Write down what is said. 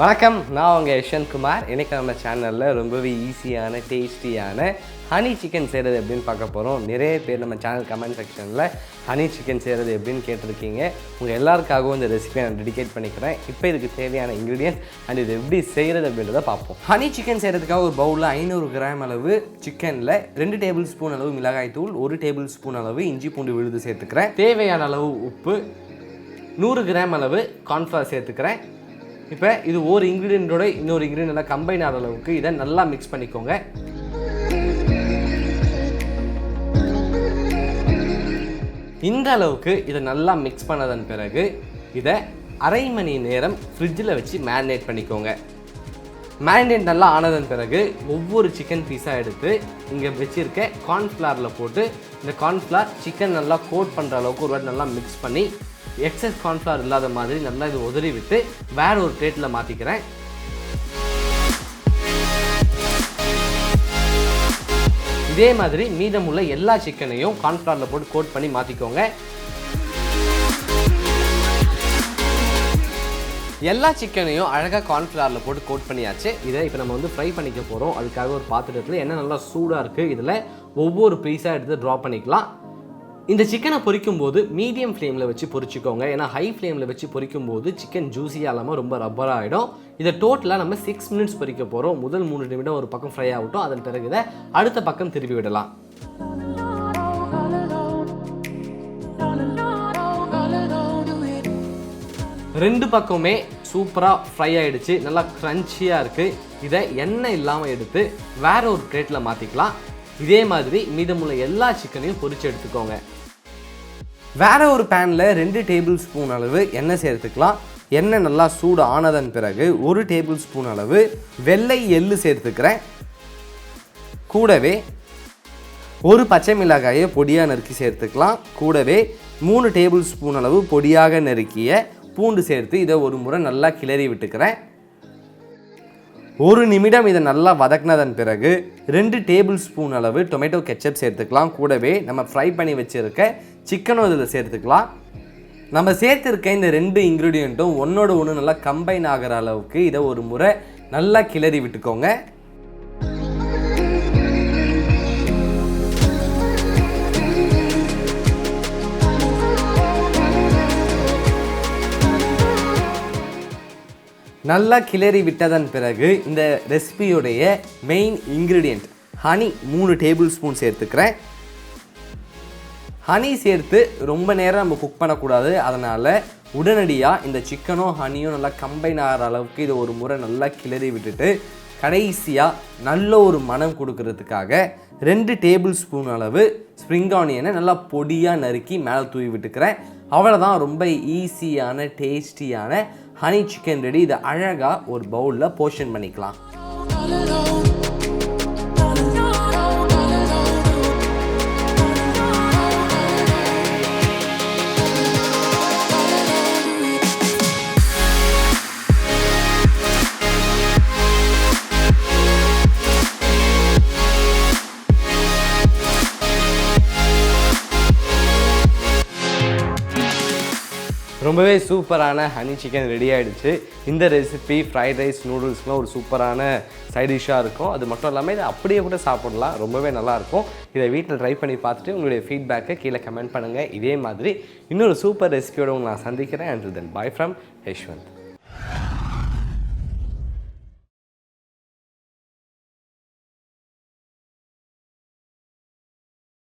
வணக்கம், நான் உங்கள் யஷ்வந்த் குமார். இன்றைக்கி நம்ம சேனலில் ரொம்பவே ஈஸியான டேஸ்டியான ஹனி சிக்கன் செய்கிறது எப்படின்னு பார்க்க போகிறோம். நிறைய பேர் நம்ம சேனல் கமெண்ட் செக்ஷனில் ஹனி சிக்கன் செய்கிறது எப்படின்னு கேட்டிருக்கீங்க. உங்கள் எல்லாருக்காகவும் இந்த ரெசிபியை நான் டெடிகேட் பண்ணிக்கிறேன். இப்போ இதுக்கு தேவையான இன்க்ரீடியன்ஸ் அண்ட் இது எப்படி செய்கிறது அப்படின்றத பார்ப்போம். ஹனி சிக்கன் செய்கிறதுக்காக ஒரு பவுலில் 500 கிராம் அளவு சிக்கனில் 2 டேபிள் ஸ்பூன் அளவு மிளகாய் தூள், 1 டேபிள் ஸ்பூன் அளவு இஞ்சி பூண்டு விழுது சேர்த்துக்கிறேன். தேவையான அளவு உப்பு, 100 கிராம் அளவு கார்ன்ஃப்ளவர் சேர்த்துக்கிறேன். இப்போ இது ஒரு இன்க்ரீடியண்ட்டோட இன்னொரு இன்க்ரீடியன்ட் கம்பைன் ஆகிற அளவுக்கு இதை நல்லா மிக்ஸ் பண்ணிக்கோங்க. இந்த அளவுக்கு இதை நல்லா மிக்ஸ் பண்ணதன் பிறகு இதை அரை மணி நேரம் ஃப்ரிட்ஜில் வச்சு மேரினேட் பண்ணிக்கோங்க. மேரினேட் நல்லா ஆனதன் பிறகு ஒவ்வொரு சிக்கன் பீஸாக எடுத்து இங்கே வச்சுருக்க கார்ன்ஃப்ளவரில் போட்டு இந்த கார்ன்ஃப்ளவர் சிக்கன் நல்லா கோட் பண்ணுற அளவுக்கு ஒரு வாட்டி நல்லா மிக்ஸ் பண்ணி எக்ஸஸ் கார்ன்ஃப்ளவர் இல்லாத மாதிரி நல்லா இது உதறி விட்டு வேற ஒரு பிளேட்டில் மாற்றிக்கிறேன். இதே மாதிரி மீதமுள்ள எல்லா சிக்கனையும் கார்ன்ஃப்ளவரில் போட்டு கோட் பண்ணி மாற்றிக்கோங்க. எல்லா சிக்கனையும் அழகாக கார்ன்ஃப்ளவரில் போட்டு கோட் பண்ணியாச்சு. இதை இப்போ நம்ம ஃப்ரை பண்ணிக்க போகிறோம். அதுக்காக ஒரு பாத்திரத்தில் எண்ணெய் நல்லா சூடாக இருக்குது. இதில் ஒவ்வொரு பீஸாக எடுத்து ட்ரா பண்ணிக்கலாம். இந்த சிக்கனை பொரிக்கும் போது மீடியம் ஃப்ளேமில் வச்சு பொரிச்சிக்கோங்க. ஏன்னா ஹை ஃப்ளேமில் வச்சு பொரிக்கும் போது சிக்கன் ஜூஸியாக இல்லாமல் ரொம்ப ரப்பராக ஆகிடும். இதை டோட்டலாக நம்ம 6 மினிட்ஸ் பொரிக்க போகிறோம். முதல் 3 நிமிடம் ஒரு பக்கம் ஃப்ரை ஆகட்டும். அதன் பிறகு இதை அடுத்த பக்கம் திருப்பி விடலாம். ரெண்டு பக்கமே சூப்பராக ஃப்ரை ஆகிடுச்சு. நல்லா க்ரன்ச்சியாக இருக்குது. இதை எண்ணெய் இல்லாமல் எடுத்து வேற ஒரு பிளேட்டில் மாற்றிக்கலாம். இதே மாதிரி மீதமுள்ள எல்லா சிக்கனையும் பொரிச்சு எடுத்துக்கோங்க. வேற ஒரு பேனில் 2 டேபிள் ஸ்பூன் அளவு எண்ணெய் சேர்த்துக்கலாம். எண்ணெய் நல்லா சூடு ஆனதன் பிறகு 1 டேபிள் ஸ்பூன் அளவு வெள்ளை எள்ளு சேர்த்துக்கிறேன். கூடவே ஒரு பச்சை மிளகாயை பொடியாக நறுக்கி சேர்த்துக்கலாம். கூடவே 3 டேபிள் ஸ்பூன் அளவு பொடியாக நறுக்கிய பூண்டு சேர்த்து இதை ஒரு முறை நல்லா கிளறி விட்டுக்கிறேன். 1 நிமிடம் இதை நல்லா வதக்கினதன் பிறகு 2 டேபிள் ஸ்பூன் அளவு டொமேட்டோ கெச்சப் சேர்த்துக்கலாம். கூடவே நம்ம ஃப்ரை பண்ணி வச்சுருக்க சிக்கனும் இதில் சேர்த்துக்கலாம். நம்ம சேர்த்துருக்க இந்த 2 இன்க்ரீடியண்ட்டும் ஒன்றோட ஒன்று நல்லா கம்பைன் ஆகிற அளவுக்கு இதை ஒரு முறை நல்லா கிளறி விட்டுக்கோங்க. நல்லா கிளறி விட்டதன் பிறகு இந்த ரெசிபியோடைய main ingredient honey 3 tablespoon சேர்த்துக்கிறேன். ஹனி சேர்த்து ரொம்ப நேரம் நம்ம குக் பண்ணக்கூடாது. அதனால் உடனடியாக இந்த சிக்கனும் ஹனியும் நல்லா கம்பைன் ஆகிற அளவுக்கு இதை ஒரு முறை நல்லா கிளறி விட்டுட்டு கடைசியாக நல்ல ஒரு மனம் கொடுக்கறதுக்காக 2 டேபிள் ஸ்பூன் அளவு ஸ்ப்ரிங் ஆனியனை நல்லா பொடியாக நறுக்கி மேலே தூவி விட்டுக்கிறேன். அவ்வளோதான், ரொம்ப ஈஸியான டேஸ்டியான ஹனி சிக்கன் ரெடி. இதை அழகாக ஒரு பவுலில் போர்ஷன் பண்ணிக்கலாம். ரொம்பவே சூப்பரான ஹனி சிக்கன் ரெடி ஆகிடுச்சு. இந்த ரெசிபி ஃப்ரைட் ரைஸ், நூடுல்ஸ்லாம் ஒரு சூப்பரான சைட் டிஷ்ஷாக இருக்கும். அது மட்டும் இல்லாமல் இதை அப்படியே கூட சாப்பிடலாம். ரொம்பவே நல்லாயிருக்கும். இதை வீட்டில் ட்ரை பண்ணி பார்த்துட்டு உங்களுடைய ஃபீட்பேக்கை கீழே கமெண்ட் பண்ணுங்கள். இதே மாதிரி இன்னொரு சூப்பர் ரெசிபியோடு உங்களை நான் சந்திக்கிறேன். Until then, bye from Yashwant.